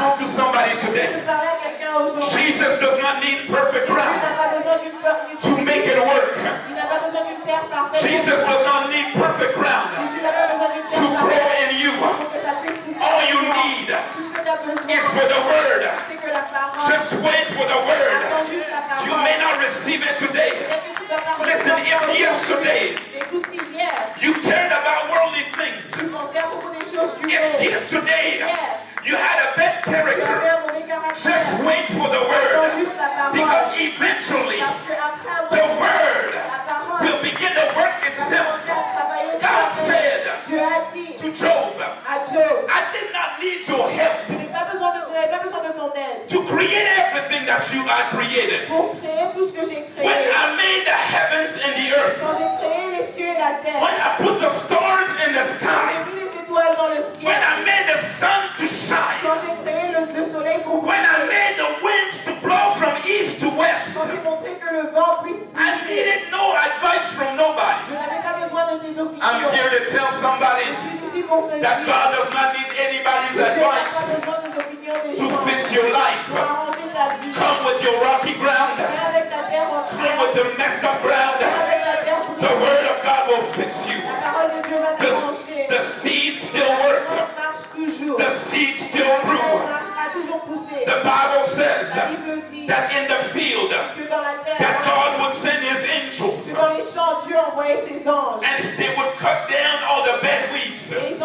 talk to somebody today? Jesus does not need perfect ground to make it work. Jesus does not need perfect ground to grow in you. All you need is for the word. Just wait for the word. You may not receive it today. Listen, if yesterday you cared about worldly things, if yesterday you had a bad character, just wait for the word. Because eventually the word will begin to work itself. God said to Job, I did not need your help to create everything that I created. When I made the heavens and the earth, when I put the stars in the sky, when I made the sun to shine, when I made the winds to blow from east to west, I needed no advice from nobody. I'm here to tell somebody that God does not need anybody's advice to fix your life. Come with your rocky ground. Come with the messed up ground. The word of God will fix you. The seed still works. The seed still grew. The Bible says that in the field that God would send his angels and they would cut down all the bad weeds and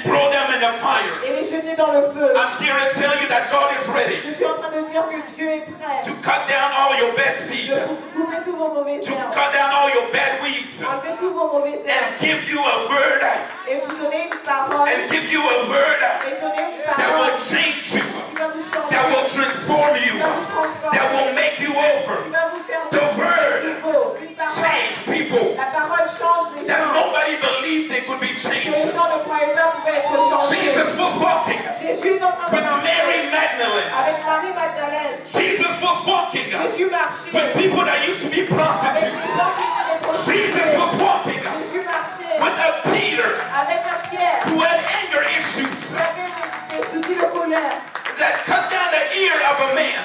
throw them in the fire. I'm here to tell you that God is ready to cut down all your bad seed, to cut down all your bad weeds, and give you a word, and give you a word that will change you, that will transform you, that will make you over. The word changed people that nobody believed they could be changed. Jesus was walking with Mary Magdalene. Jesus was walking with people that used to be prostitutes. Jesus was walking with a Peter who had anger issues that cut down the ear of a man.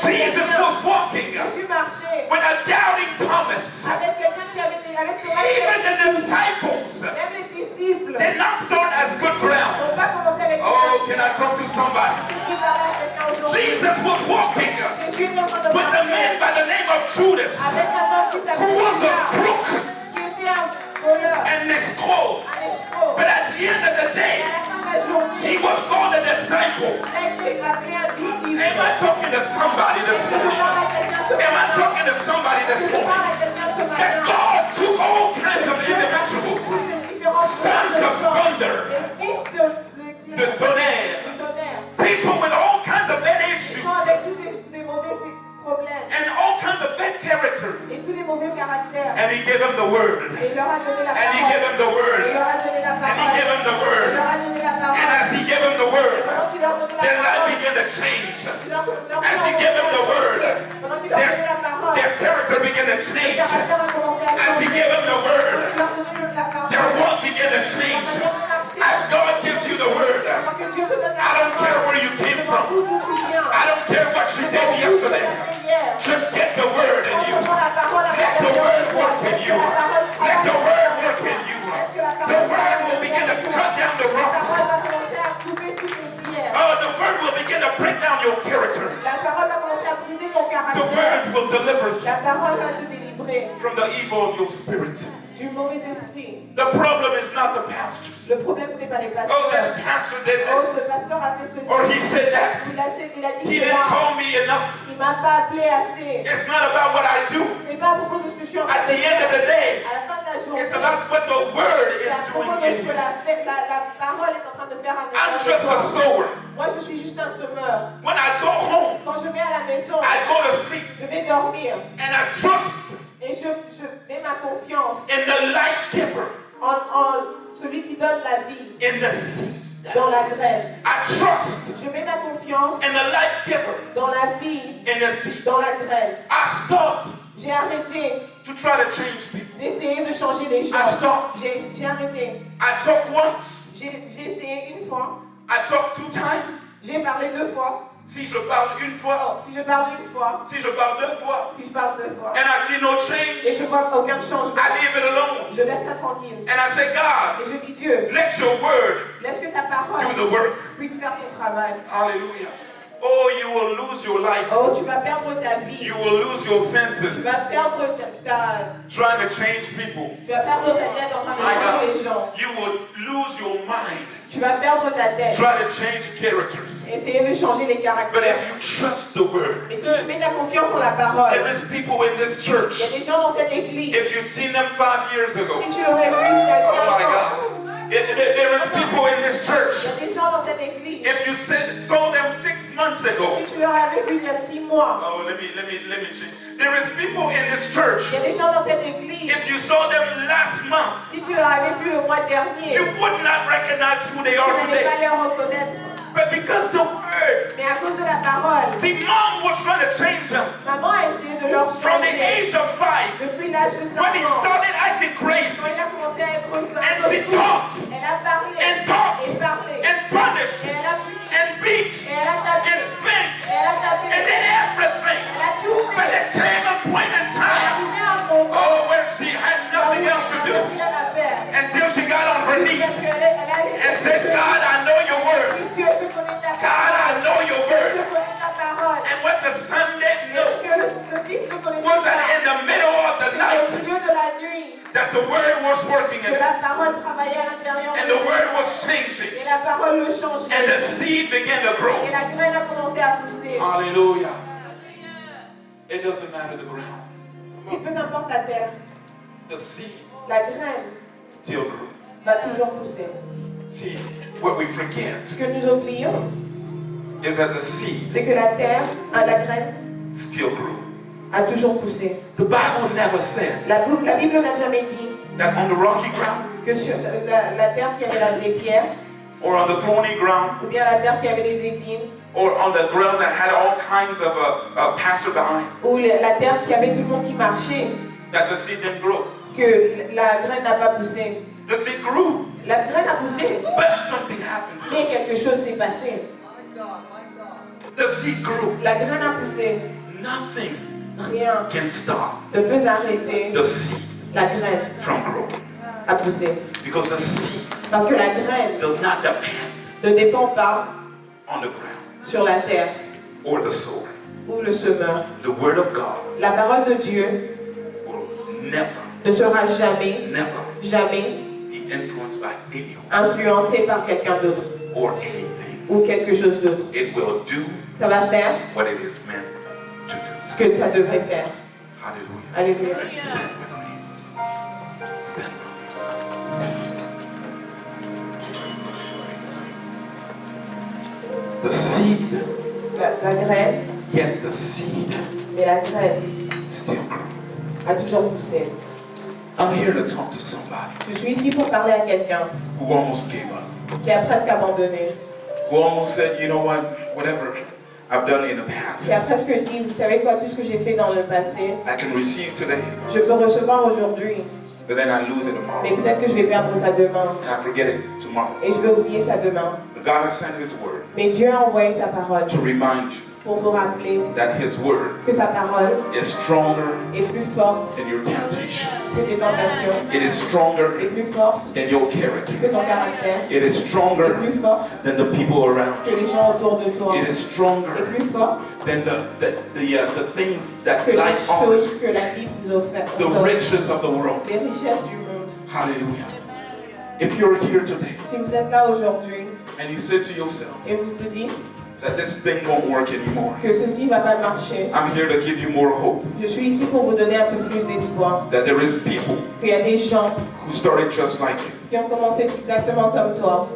Jesus was walking with a doubting Thomas. Even the disciples did not start as good ground. Oh, can I talk to somebody? Jesus was walking with a man by the name of Judas, who was a crook and escrow. But at the end of the day, he was called a disciple. Am I talking to somebody this morning? Am I talking to somebody this morning? That God took all kinds of individuals, sons of thunder, the tonnerre, people with all kinds of bad issues, and all kinds of bad characters. And he gave them the word. And he gave them the word. And he gave them the word. And as he gave them the word, their life began to change. As he gave them the word, their character began to change. As he gave them the word, their walk began to change. As God gives you the word, I don't care where you came from. I don't care what you did yesterday. Just get the word in you. Let the word work in you. Let the word work in you. The word will begin to cut down the rocks. Oh, the word will begin to break down your character. The word will deliver you from the evil of your spirit. The problem is not the pastors. Le problème, ce n'est pas les pasteurs. Oh, this pastor did Oh, this. ce pasteur a fait ceci. Or he said that. Il a dit He didn't call me enough. Il m'a pas appelé assez. It's not about what I do. Ce n'est pas à propos de ce que je suis en train At de the end of the day, à la fin de la journée, it's about what the word c'est is à propos doing de in ce you. que la parole est en train de faire à I'm l'intérieur just de a toi. sower. Moi, je suis juste un semeur. When I go home, Quand je vais à la maison, I go to sleep je vais dormir and I trust et je mets ma confiance in the life giver, en celui qui donne la vie in the seed. dans la graine. I trust Je mets ma confiance in the life giver, dans la vie, in the seed. dans la graine. I stopped J'ai arrêté to try to change people. d'essayer de changer les gens. I stopped. J'ai arrêté. I took once J'ai essayé une fois I talk 2 times. J'ai parlé 2 fois. Si je parle une fois. Oh, si je parle une fois. Si je parle 2 fois. Si je parle 2 fois. And I see no change. Et je vois aucun changement. I leave it alone. Je laisse ça tranquille. And I say, God, Et je dis Dieu, let your word laisse que ta do parole the work. puisse faire ton travail. Hallelujah. Oh, you will lose your life. Oh, tu vas perdre ta vie. You will lose your Tu senses vas perdre trying to change people. tu vas perdre ta tête en train de My changer les God, gens. you will lose your mind Tu vas perdre ta tête. trying to change characters. Essayer de changer les But caractères. if you trust the word, Et si tu mets ta confiance en la parole, there is people in this il church. y a des gens dans cette église. If you've seen them 5 years ago, Si tu l'aurais vu il y a oh 5 my ans, God. There is people in this il church. y a des gens dans cette église. If you saw them 6 months ago, Si tu leur avais vu il y a 6 mois, oh, let me change. There is people in this church. il y a des gens dans cette église. If you saw them last month, Si tu leur avais vu le mois dernier, you would not recognize who they tu are n'allais pas today. les reconnaître. But because the word, Mais à cause de la parole, see, mom was trying to change them maman a essayé de leur from the changer age of 5 depuis l'âge de 5 when he ans. started acting crazy Quand il a commencé à être un and peu she fou, talked elle a parlé and talked et parlé and punished et elle a puni and beat et elle a tapé and spent et elle a tapé and did everything. elle a tout But fait. there came a point in Elle a time, trouvé un moment oh, where she had où nothing elle else to do n'avait rien à faire. until she got on her knees Parce qu'elle a and said, God, I know your word. Dieu, je connais ta God, I parole. know your Je word. connais ta parole. And what the son didn't Est-ce know que le fils ne connaissait was that pas? in the middle of the C'est au night milieu de la nuit that the word was working que in la parole travaillait à l'intérieur and de the lui. word was changing Et la parole le and changeait. the seed began to grow. Et la graine a commencé à pousser. Hallelujah. It doesn't matter the ground. Si peu importe la terre, The seed la graine still grew. va toujours pousser. See, what we forget Ce que nous oublions, is that the seed c'est que la terre, la graine, still grew. a toujours poussé. The Bible never said La Bible n'a jamais dit that on the rocky ground que sur la terre qui avait les pierres, or on the thorny ground ou bien la terre qui avait les épines, or on the ground that had all kinds of passerby, ou la terre qui avait tout le monde qui marchait, that the seed didn't grow. que la graine n'a pas poussé. The seed grew, La graine a poussé, but something happened to mais it. quelque chose s'est passé. The seed grew. La graine a poussé. Nothing Rien can stop ne peut arrêter the seed la graine from growing. à pousser. Because the seed Parce que la graine does not depend ne dépend pas on the ground sur la terre or the soil. ou le semeur. The word of God La parole de Dieu will never, ne sera jamais, never jamais be influenced by anyone influencée par quelqu'un d'autre or anything. ou quelque chose d'autre. It will do Ça va faire what it is meant to do. ce que ça devrait faire. Hallelujah. Alléluia. Stand with me. Stand with me. The seed, La graine, yet the seed mais la graine still grew. a toujours poussé. I'm here to talk to somebody Je suis ici pour parler à quelqu'un who almost gave up, qui a presque abandonné, who almost said, you know what, whatever I've done in the past, qui a presque dit, vous savez quoi, tout ce que j'ai fait dans le passé, I can receive today, je peux recevoir aujourd'hui, but then I lose it mais tomorrow, peut-être que je vais perdre ça demain and I forget it tomorrow. et je vais oublier ça demain. But God has sent His word Mais Dieu a envoyé sa parole to remind you pour vous rappeler that His word que sa parole is stronger est plus forte than your temptations. que tes tentations, It is est stronger plus forte than your character. que ton caractère, It is est stronger plus forte than the people around que you. les gens autour de toi, It is est stronger plus forte than the things that que les life offers, choses que la vie vous offre, the riches of the world. les richesses du monde. Hallelujah. If you're here today Si vous êtes là aujourd'hui and you say to yourself et vous vous dites that this thing won't work anymore, que ceci ne va pas marcher, I'm here to give you more hope. je suis ici pour vous donner un peu plus d'espoir. That there is people Qu'il y a des gens who started just like you, qui ont commencé exactement comme toi,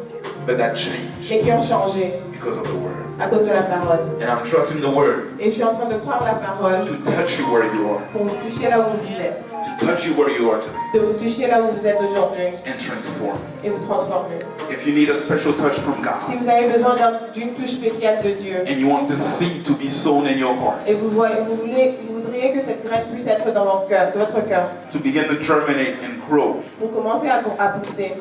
but that changed mais qui ont changé because of the word. à cause de la parole. And I'm trusting the word Et je suis en train de croire la parole to touch you where you are, pour vous toucher là où vous êtes, to touch you where you are today, de vous toucher là où vous êtes aujourd'hui and transform. et vous transformer. If you need a special touch from Si God, vous avez besoin d'une touche spéciale de Dieu and you want this seed to be sown in your heart, et vous voudriez que cette graine puisse être dans votre cœur, to begin to germinate and grow, pour commencer à pousser,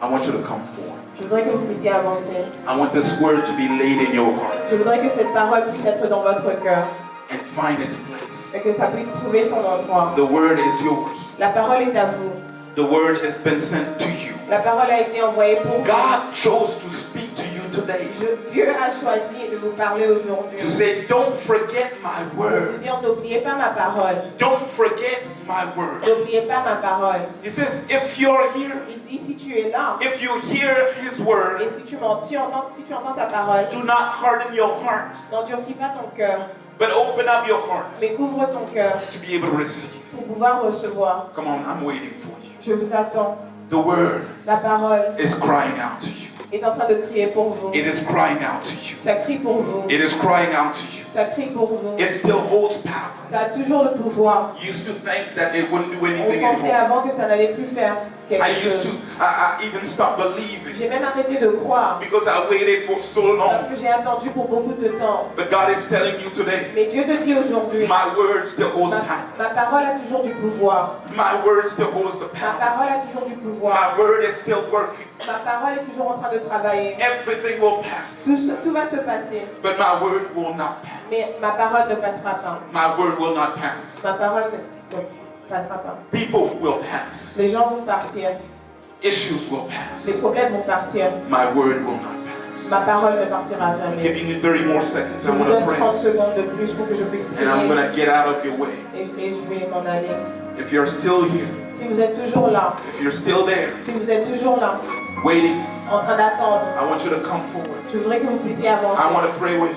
I want you to come forward. Je voudrais que vous puissiez avancer. I want this word to be laid in your heart Je voudrais que cette parole puisse être dans votre cœur and find its place. et que ça puisse trouver son endroit. The word is yours. La parole est à vous. The word has been sent to you. La parole a été envoyée pour vous. God chose to speak to you today. Dieu a choisi de vous parler aujourd'hui. To say, don't forget my Pour vous word. dire, n'oubliez pas ma parole. Don't forget my word. N'oubliez pas ma parole. He says, if you're here, Il dit, si tu es là, if you hear his word, et si tu entends sa parole, do not harden your heart, n'endurcis pas ton cœur, but open up your heart mais couvre ton cœur to be able to receive. pour pouvoir recevoir. Come on, I'm waiting for you. Je vous attends. The word La parole is crying out to you. est en train de crier pour vous. It is crying out to you. Ça crie pour vous. It is crying out to you. Ça crie pour vous. It still holds power. Ça a toujours le pouvoir. You used to think that it wouldn't do On anything pensait anymore. avant que ça n'allait plus faire I quelque used chose. to, I even stopped believing J'ai même arrêté de croire because I waited for so parce long. que j'ai attendu pour beaucoup de temps. But God is telling you today, Mais Dieu te dit aujourd'hui, my word still holds power. ma parole a toujours du pouvoir. My word still holds the Ma power. parole a toujours du pouvoir. My word is still working. Ma parole est toujours en train de travailler. Everything will pass, Tout va se passer. but my word will not pass. Mais ma parole ne passera pas. My word will not pass. Ma parole ne passera pas. People will pass. Les gens vont partir. Issues will pass. Les problèmes vont partir. My word will not pass. Ma parole ne partira I'm jamais. giving you 30 more seconds. Je I vous want to donne pray. 30 secondes de plus pour que je puisse And I'm going prier. to get out of your way. Et je vais m'en aller. If you're still here, Si vous êtes toujours là, if you're still there, si vous êtes toujours là, waiting, en train d'attendre, I want you to come forward. je voudrais que vous puissiez avancer. I want to pray with